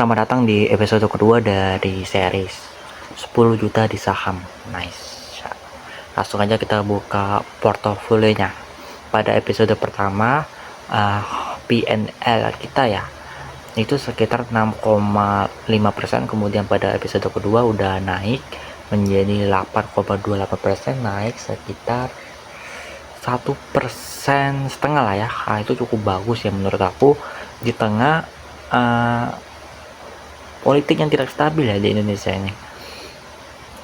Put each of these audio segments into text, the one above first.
Selamat datang di episode kedua dari series 10 juta di saham. Nice. Langsung aja kita buka portofolionya. Pada episode pertama PNL kita ya itu sekitar 6,5%, kemudian pada episode kedua udah naik menjadi 8,28%, naik sekitar 1,5% lah ya. Itu cukup bagus ya menurut aku di tengah politik yang tidak stabil ya di Indonesia ini.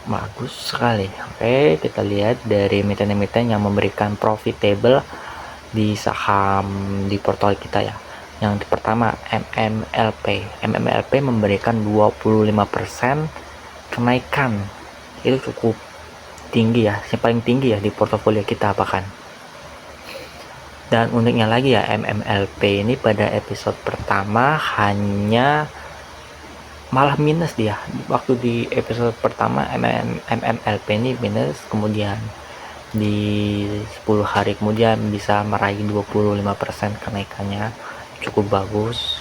Bagus sekali. Oke, kita lihat dari emiten-emiten yang memberikan profitable di saham di portal kita ya. Yang pertama MMLP. MMLP memberikan 25% kenaikan. Itu cukup tinggi ya, yang paling tinggi ya di portofolio kita bahkan. Dan uniknya lagi ya, MMLP ini pada episode pertama hanya malah minus dia. Waktu di episode pertama MMLP ini minus, kemudian di 10 hari kemudian bisa meraih 25% kenaikannya, cukup bagus.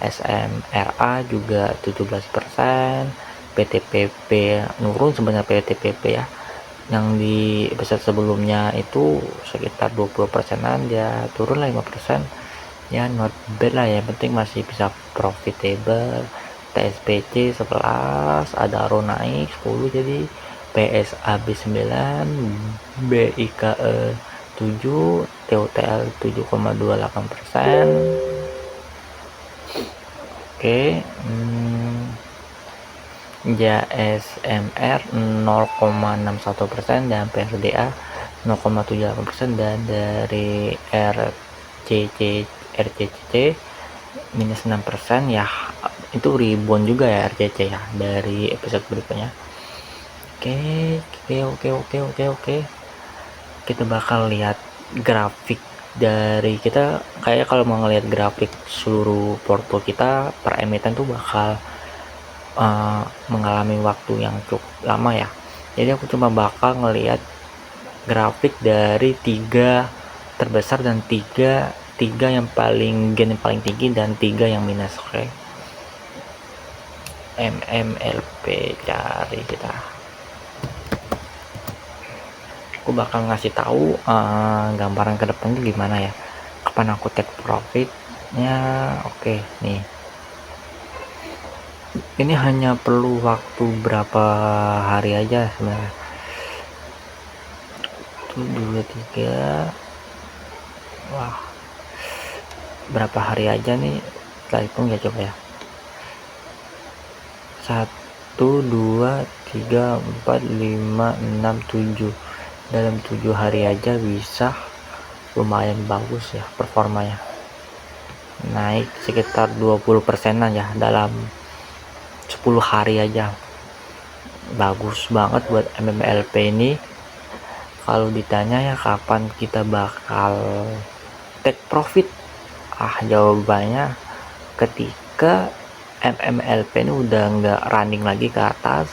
SMRA juga 17%, PTPP nurun sebenarnya. PTPP ya, yang di episode sebelumnya itu sekitar 20%an, dia turun lah 5%. Ya not bad lah, yang penting masih bisa profitable. TSPC 11, Adaro naik 10, jadi PSAB 9, BIKE 7, TOTL 7,28%. Oke, JSMR 0,61% dan PRDA 0,78%, dan dari RCCC minus 6% ya. Itu rebound juga ya RCC ya dari episode berikutnya. Oke, kita bakal lihat grafik dari kita. Kayak kalau mau ngelihat grafik seluruh porto kita per emiten tuh bakal mengalami waktu yang cukup lama ya. Jadi aku cuma bakal ngelihat grafik dari 3 terbesar dan 3 yang paling gain yang paling tinggi dan 3 yang minus. Oke. MMLP cari kita. Aku bakal ngasih tahu gambaran ke depannya gimana ya, kapan aku take profitnya. Oke, nih ini hanya perlu waktu berapa hari aja sebenarnya. 1, 2, 3. Wah, berapa hari aja nih, kita hitung ya, coba ya. 1, 2, 3, 4, 5, 6, 7. Dalam 7 hari aja bisa lumayan bagus ya performanya, naik sekitar 20%an ya dalam 10 hari aja. Bagus banget buat MMLP ini. Kalau ditanya ya kapan kita bakal take profit, jawabannya ketika MMLP ini udah nggak running lagi ke atas,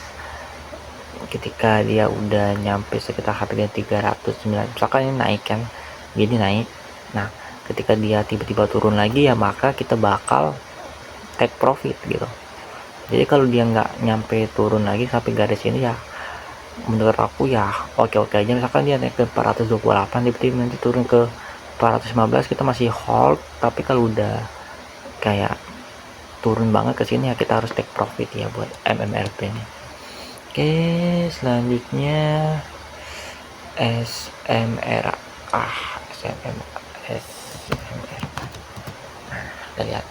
ketika dia udah nyampe sekitar harga 309. Misalkan ini naik kan, gini naik, nah ketika dia tiba-tiba turun lagi ya, maka kita bakal take profit gitu. Jadi kalau dia nggak nyampe turun lagi sampai garis ini ya, menurut aku ya oke-oke aja. Misalkan dia naik ke 428, tiba-tiba nanti turun ke 415, kita masih hold. Tapi kalau udah kayak turun banget ke sini ya, kita harus take profit ya buat MMLP ini. Oke, selanjutnya SMR. SMR. Kita lihat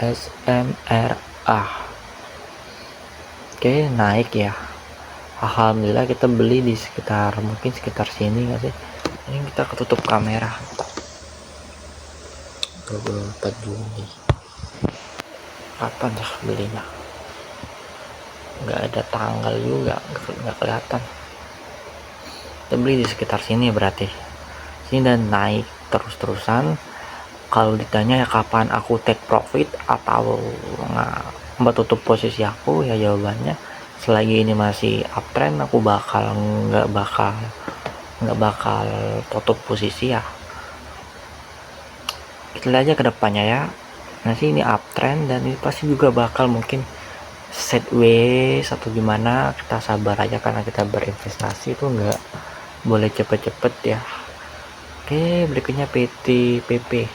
SMRA. Oke, naik ya. Alhamdulillah kita beli di sekitar, mungkin sekitar sini nggak sih. Ini kita ketutup kamera. 24 Juni. Kapan ya belinya? Nggak ada tanggal juga, nggak kelihatan. Kita beli di sekitar sini berarti. Sini dan naik terus-terusan. Kalau ditanya ya kapan aku take profit atau nggak tutup posisi aku, ya jawabannya selagi ini masih uptrend aku nggak bakal tutup posisi ya. kita lihat aja ke depannya ya. Nanti ini uptrend dan ini pasti juga bakal mungkin sideways atau gimana. Kita sabar aja karena kita berinvestasi itu nggak boleh cepet-cepet ya. Oke, berikutnya PTPP.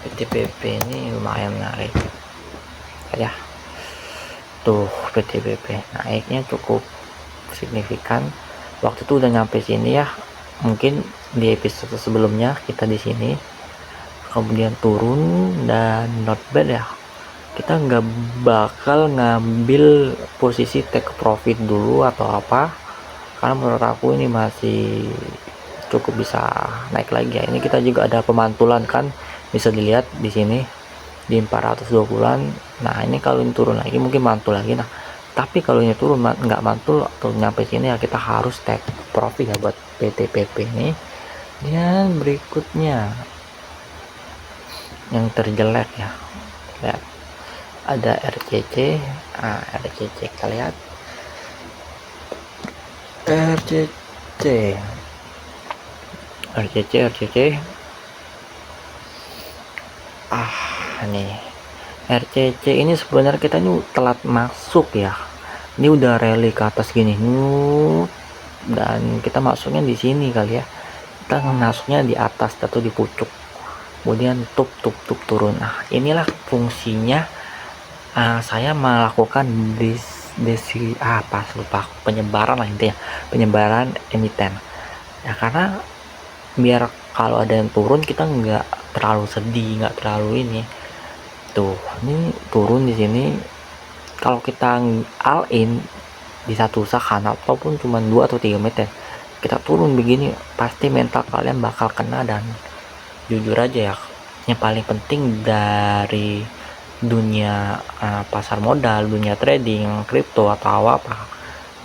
PTPP ini lumayan menarik ya. Tuh PTPP naiknya cukup signifikan. Waktu itu udah nyampe sini ya. Mungkin di episode sebelumnya kita di sini, kemudian turun dan not bad ya. Kita nggak bakal ngambil posisi take profit dulu atau apa, karena menurut aku ini masih cukup bisa naik lagi ya. Ini kita juga ada pemantulan kan, bisa dilihat di sini di 420-an. Nah ini kalau ini turun lagi mungkin mantul lagi. Nah tapi kalau ini turun nggak mantul atau nyampe sini ya kita harus take profit ya buat PTPP ini. Dan berikutnya yang terjelek ya, lihat ada RCC. RCC kita lihat RCC nih RCC ini sebenarnya kita ini telat masuk ya. Ini udah rally ke atas gini dan kita masuknya di sini kali ya. Kita masuknya di atas atau di pucuk, kemudian tup turun. Nah inilah fungsinya saya melakukan penyebaran lah intinya, penyebaran emiten ya, karena biar kalau ada yang turun kita nggak terlalu sedih, nggak terlalu ini. Tuh ini turun di sini, kalau kita all in di satu saham ataupun cuma 2 atau 3 emiten, kita turun begini pasti mental kalian bakal kena. Dan jujur aja ya, yang paling penting dari dunia pasar modal, dunia trading, kripto atau apa,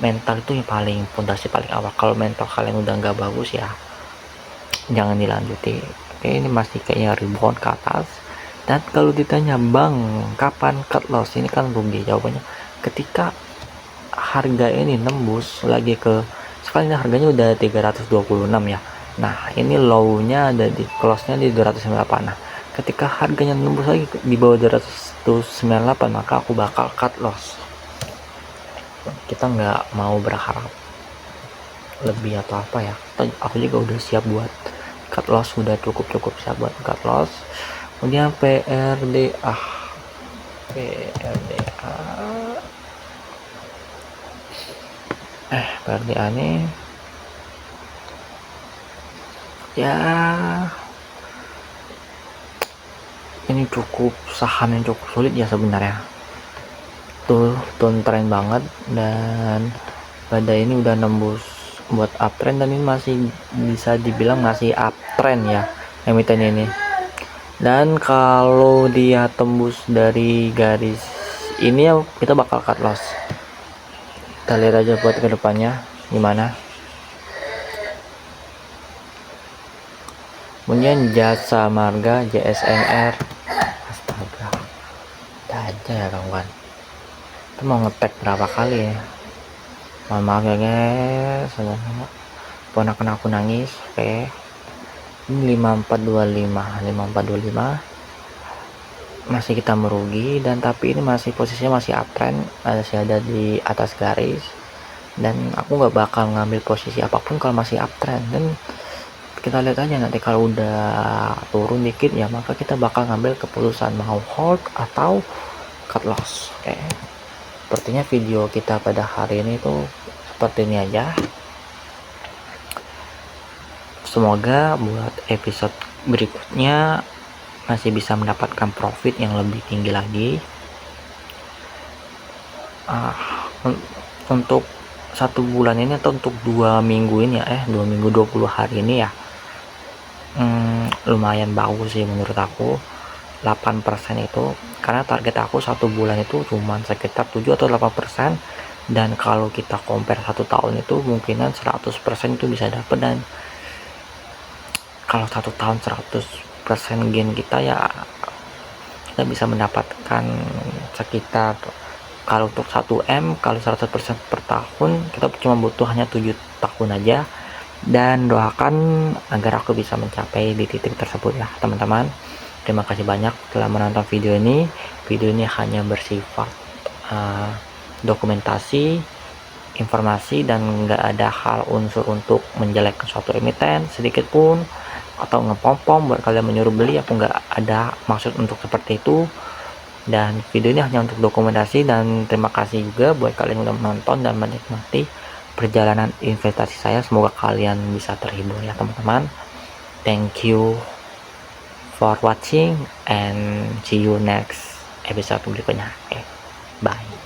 mental itu yang paling fondasi paling awal. Kalau mental kalian udah nggak bagus ya jangan dilanjuti. Oke, ini masih kayaknya rebound ke atas. Dan kalau ditanya bang kapan cut loss, ini kan rugi jawabannya ketika harga ini nembus lagi ke, sekarang harganya udah 326 ya. Nah ini low nya ada di close nya di 298. Nah ketika harganya nembus lagi di bawah 298 maka aku bakal cut loss. Kita nggak mau berharap lebih atau apa ya, aku juga udah siap buat cut loss, udah cukup siap buat cut loss. Kemudian PRDA PRDA nih ya, ini cukup saham yang cukup sulit ya sebenarnya. Tuh downtrend banget dan pada ini udah nembus buat uptrend, dan ini masih bisa dibilang masih uptrend ya emiten ini. Dan kalau dia tembus dari garis ini ya kita bakal cut loss. Kita lihat aja buat kedepannya gimana. Kemudian Jasa Marga JSMR, astaga ada aja ya kawan. Kita mau ngetek berapa kali ya, mohon maaf ya guys, ponakan aku nangis. Oke, ini 5425 masih kita merugi, dan tapi ini masih posisinya masih uptrend, masih ada di atas garis, dan aku nggak bakal ngambil posisi apapun kalau masih uptrend. Dan kita lihat aja nanti kalau udah turun dikit ya maka kita bakal ngambil keputusan mau hold atau cut loss. Oke, sepertinya video kita pada hari ini tuh seperti ini aja. Semoga buat episode berikutnya masih bisa mendapatkan profit yang lebih tinggi lagi. Untuk 1 bulan ini atau untuk 2 minggu ini ya 2 minggu 20 hari ini ya lumayan bagus sih menurut aku. 8% itu karena target aku 1 bulan itu cuman sekitar 7 atau 8%, dan kalau kita compare 1 tahun itu mungkinan 100% itu bisa dapat. Dan kalau 1 tahun 100% gain kita ya kita bisa mendapatkan sekitar, kalau untuk 1M kalau 100% per tahun kita cuma butuh hanya 7 tahun aja, dan doakan agar aku bisa mencapai di titik tersebut ya teman-teman. Terima kasih banyak telah menonton video ini. Video ini hanya bersifat dokumentasi, informasi, dan nggak ada hal unsur untuk menjelekkan suatu emiten sedikit pun atau ngepom-pom buat kalian menyuruh beli. Aku nggak ada maksud untuk seperti itu, dan video ini hanya untuk dokumentasi. Dan terima kasih juga buat kalian yang udah menonton dan menikmati perjalanan investasi saya. Semoga kalian bisa terhibur ya teman-teman. Thank you for watching and see you next episode berikutnya. Bye.